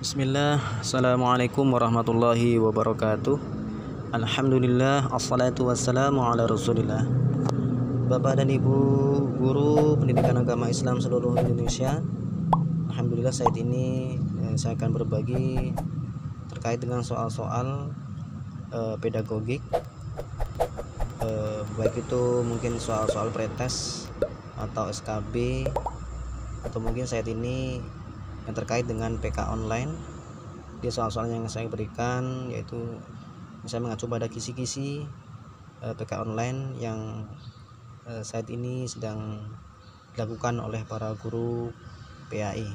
Bismillah, Assalamualaikum warahmatullahi wabarakatuh. Alhamdulillah, assalatu wassalamu ala rasulillah. Bapak dan Ibu guru pendidikan agama Islam seluruh Indonesia, Alhamdulillah saat ini saya akan berbagi terkait dengan soal-soal pedagogik, baik itu mungkin soal-soal pretest atau SKB, atau mungkin saat ini yang terkait dengan PK online. Di soal-soal yang saya berikan yaitu saya mengacu pada kisi-kisi PK online yang saat ini sedang dilakukan oleh para guru PAI.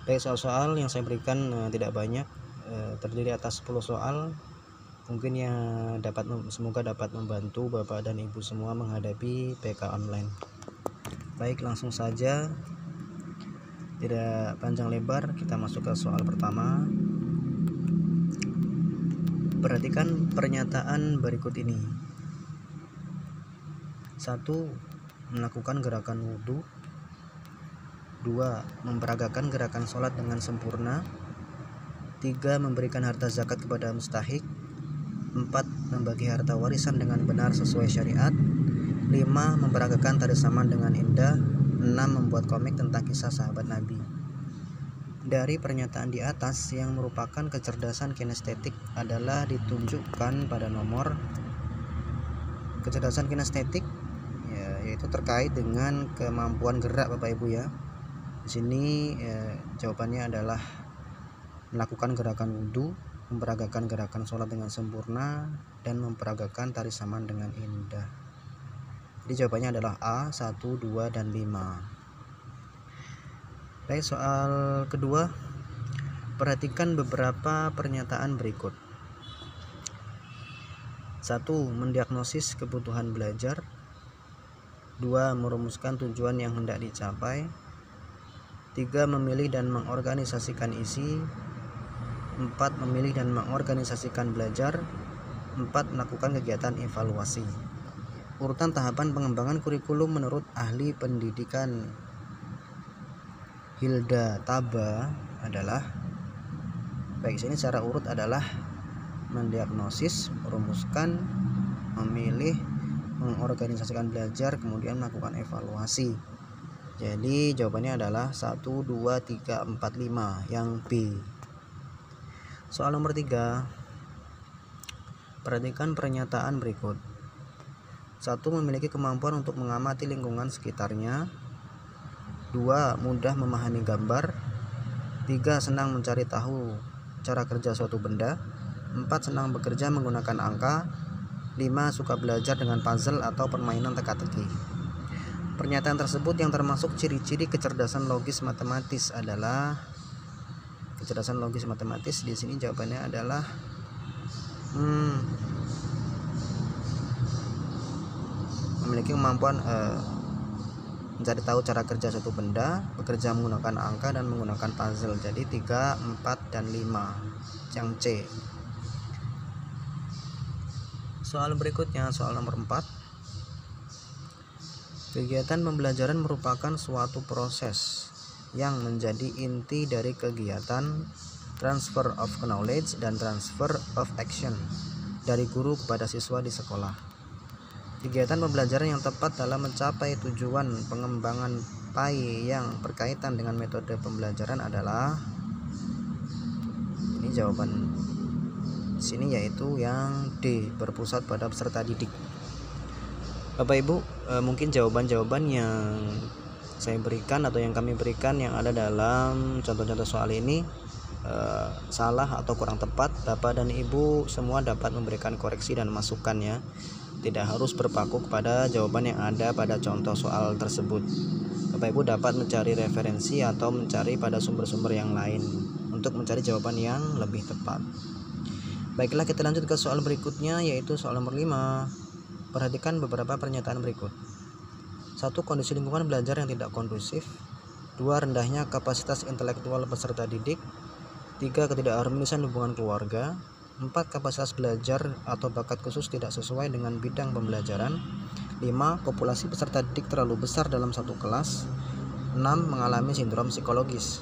Baik, soal-soal yang saya berikan tidak banyak, terdiri atas 10 soal, mungkin yang semoga dapat membantu Bapak dan Ibu semua menghadapi PK online. Baik, langsung saja, tidak panjang lebar, kita masuk ke soal pertama. Perhatikan pernyataan berikut ini. 1. Melakukan gerakan wudhu. 2. Memperagakan gerakan sholat dengan sempurna. 3. Memberikan harta zakat kepada mustahik. 4. Membagi harta warisan dengan benar sesuai syariat. 5. Memperagakan tari saman dengan indah. 6. Membuat komik tentang kisah sahabat Nabi. Dari pernyataan di atas yang merupakan kecerdasan kinestetik adalah ditunjukkan pada nomor. Kecerdasan kinestetik yaitu terkait dengan kemampuan gerak Bapak Ibu ya. Di sini jawabannya adalah melakukan gerakan wudhu, memperagakan gerakan sholat dengan sempurna, dan memperagakan tari saman dengan indah. Jadi jawabannya adalah A, 1, 2, dan 5. Baik, soal kedua. Perhatikan beberapa pernyataan berikut. 1. Mendiagnosis kebutuhan belajar. 2. Merumuskan tujuan yang hendak dicapai. 3. Memilih dan mengorganisasikan isi. 4. Memilih dan mengorganisasikan belajar. 4. Melakukan kegiatan evaluasi. Urutan tahapan pengembangan kurikulum menurut ahli pendidikan Hilda Taba adalah, baik, sini secara urut adalah mendiagnosis, merumuskan, memilih, mengorganisasikan belajar, kemudian melakukan evaluasi. Jadi jawabannya adalah 1, 2, 3, 4, 5 yang B. Soal nomor 3. Perhatikan pernyataan berikut. 1. Memiliki kemampuan untuk mengamati lingkungan sekitarnya. 2. Mudah memahami gambar. 3. Senang mencari tahu cara kerja suatu benda. 4. Senang bekerja menggunakan angka. 5. Suka belajar dengan puzzle atau permainan teka-teki. Pernyataan tersebut yang termasuk ciri-ciri kecerdasan logis matematis adalah, kecerdasan logis matematis di sini jawabannya adalah memiliki kemampuan mencari tahu cara kerja suatu benda, bekerja menggunakan angka, dan menggunakan puzzle. Jadi 3, 4, dan 5 yang C. Soal berikutnya, soal nomor 4. Kegiatan pembelajaran merupakan suatu proses yang menjadi inti dari kegiatan transfer of knowledge dan transfer of action dari guru kepada siswa di sekolah. Kegiatan pembelajaran yang tepat dalam mencapai tujuan pengembangan PAI yang berkaitan dengan metode pembelajaran adalah, ini jawaban sini yaitu yang D, berpusat pada peserta didik. Bapak Ibu, mungkin jawaban-jawaban yang saya berikan atau yang kami berikan yang ada dalam contoh-contoh soal ini salah atau kurang tepat. Bapak dan Ibu semua dapat memberikan koreksi dan masukan ya. Tidak harus berpaku kepada jawaban yang ada pada contoh soal tersebut. Bapak Ibu dapat mencari referensi atau mencari pada sumber-sumber yang lain untuk mencari jawaban yang lebih tepat. Baiklah, kita lanjut ke soal berikutnya, yaitu soal nomor 5. Perhatikan beberapa pernyataan berikut. 1. Kondisi lingkungan belajar yang tidak kondusif. 2. Rendahnya kapasitas intelektual peserta didik. 3. Ketidakharmonisan hubungan keluarga. 4. Kapasitas belajar atau bakat khusus tidak sesuai dengan bidang pembelajaran. 5. Populasi peserta didik terlalu besar dalam satu kelas. 6. Mengalami sindrom psikologis.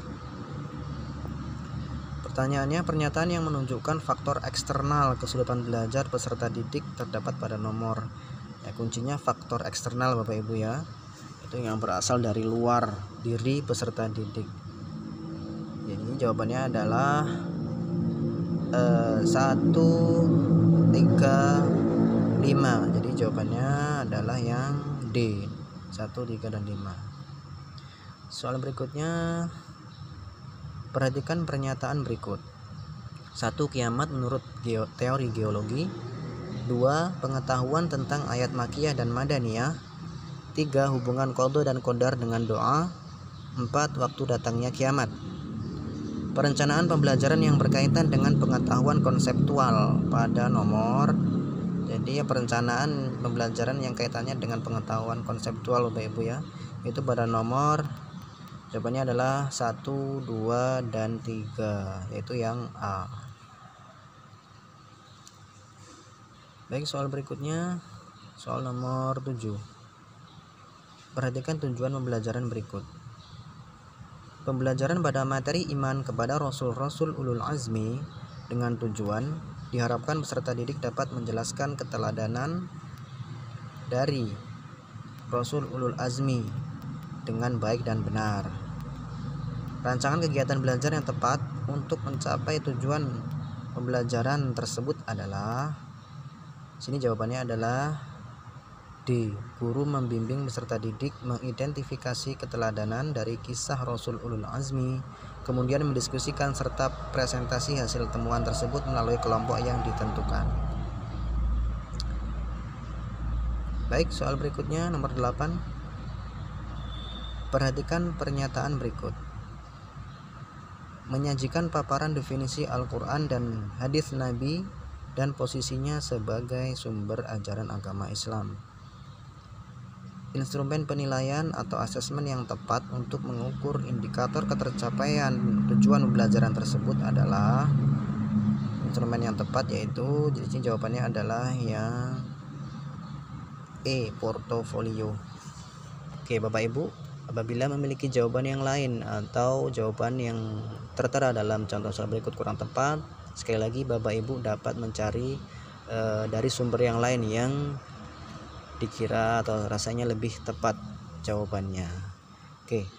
Pertanyaannya, pernyataan yang menunjukkan faktor eksternal kesulitan belajar peserta didik terdapat pada nomor. Ya, kuncinya faktor eksternal Bapak Ibu ya. Itu yang berasal dari luar diri peserta didik. Jadi jawabannya adalah 1, 3, 5. Jadi jawabannya adalah yang D, 1, 3, dan 5. Soal berikutnya, perhatikan pernyataan berikut. 1. Kiamat menurut teori geologi. 2. Pengetahuan tentang ayat makiyah dan madaniyah. 3. Hubungan qadha dan qadar dengan doa. 4. Waktu datangnya kiamat. Perencanaan pembelajaran yang berkaitan dengan pengetahuan konseptual pada nomor. Jadi perencanaan pembelajaran yang kaitannya dengan pengetahuan konseptual Bapak Ibu ya, itu pada nomor, jawabannya adalah 1, 2, dan 3, yaitu yang A. Baik, soal berikutnya, soal nomor 7. Perhatikan tujuan pembelajaran berikut. Pembelajaran pada materi iman kepada Rasul-Rasul Ulul Azmi dengan tujuan diharapkan peserta didik dapat menjelaskan keteladanan dari Rasul Ulul Azmi dengan baik dan benar. Rancangan kegiatan belajar yang tepat untuk mencapai tujuan pembelajaran tersebut adalah, sini jawabannya adalah D. Guru membimbing peserta didik mengidentifikasi keteladanan dari kisah Rasul Ulul Azmi, kemudian mendiskusikan serta presentasi hasil temuan tersebut melalui kelompok yang ditentukan. Baik, soal berikutnya nomor 8. Perhatikan pernyataan berikut. Menyajikan paparan definisi Al-Quran dan hadis Nabi dan posisinya sebagai sumber ajaran agama Islam. Instrumen penilaian atau asesmen yang tepat untuk mengukur indikator ketercapaian tujuan pembelajaran tersebut adalah, instrumen yang tepat yaitu, jadi jawabannya adalah yang E, portofolio. Oke Bapak Ibu, apabila memiliki jawaban yang lain atau jawaban yang tertera dalam contoh soal berikut kurang tepat, sekali lagi Bapak Ibu dapat mencari dari sumber yang lain yang dikira atau rasanya lebih tepat jawabannya. Oke,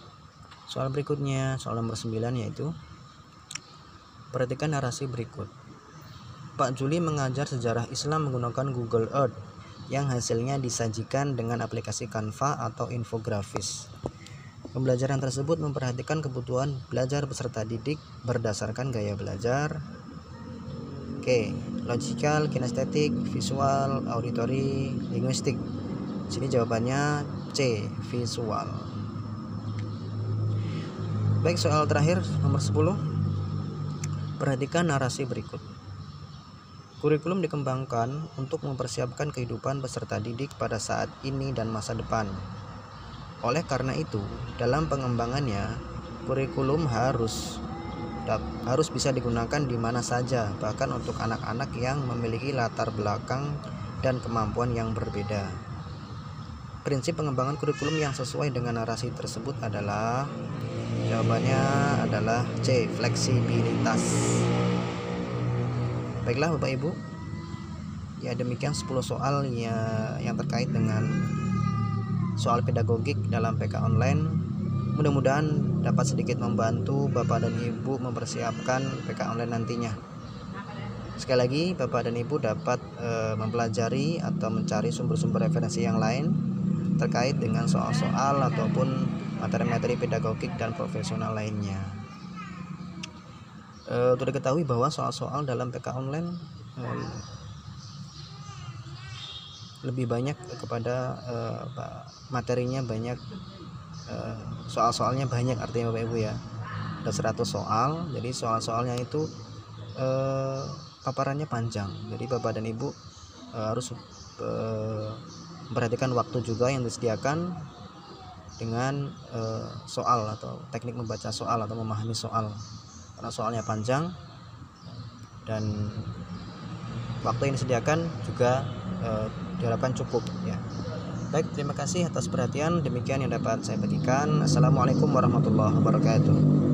soal berikutnya, soal nomor 9, yaitu perhatikan narasi berikut. Pak Juli mengajar sejarah Islam menggunakan Google Earth yang hasilnya disajikan dengan aplikasi Canva atau infografis. Pembelajaran tersebut memperhatikan kebutuhan belajar peserta didik berdasarkan gaya belajar. Oke, logical, kinestetik, visual, auditory, linguistik. Sini jawabannya C, visual. Baik, soal terakhir nomor 10. Perhatikan narasi berikut. Kurikulum dikembangkan untuk mempersiapkan kehidupan peserta didik pada saat ini dan masa depan. Oleh karena itu, dalam pengembangannya, kurikulum harus bisa digunakan di mana saja, bahkan untuk anak-anak yang memiliki latar belakang dan kemampuan yang berbeda. Prinsip pengembangan kurikulum yang sesuai dengan narasi tersebut adalah, jawabannya adalah C, fleksibilitas. Baiklah Bapak Ibu, ya demikian 10 soal yang terkait dengan soal pedagogik dalam PK online. Mudah-mudahan dapat sedikit membantu Bapak dan Ibu mempersiapkan PK online nantinya. Sekali lagi, Bapak dan Ibu dapat mempelajari atau mencari sumber-sumber referensi yang lain terkait dengan soal-soal ataupun materi-materi pedagogik dan profesional lainnya. Untuk diketahui bahwa soal-soal dalam PK online lebih banyak kepada materinya banyak, soal-soalnya banyak, artinya Bapak Ibu ya, ada 100 soal. Jadi soal-soalnya itu paparannya panjang, jadi Bapak dan Ibu harus memperhatikan waktu juga yang disediakan dengan soal atau teknik membaca soal atau memahami soal, karena soalnya panjang dan waktu yang disediakan juga diharapkan cukup ya. Baik, terima kasih atas perhatian. Demikian yang dapat saya bagikan. Assalamualaikum warahmatullahi wabarakatuh.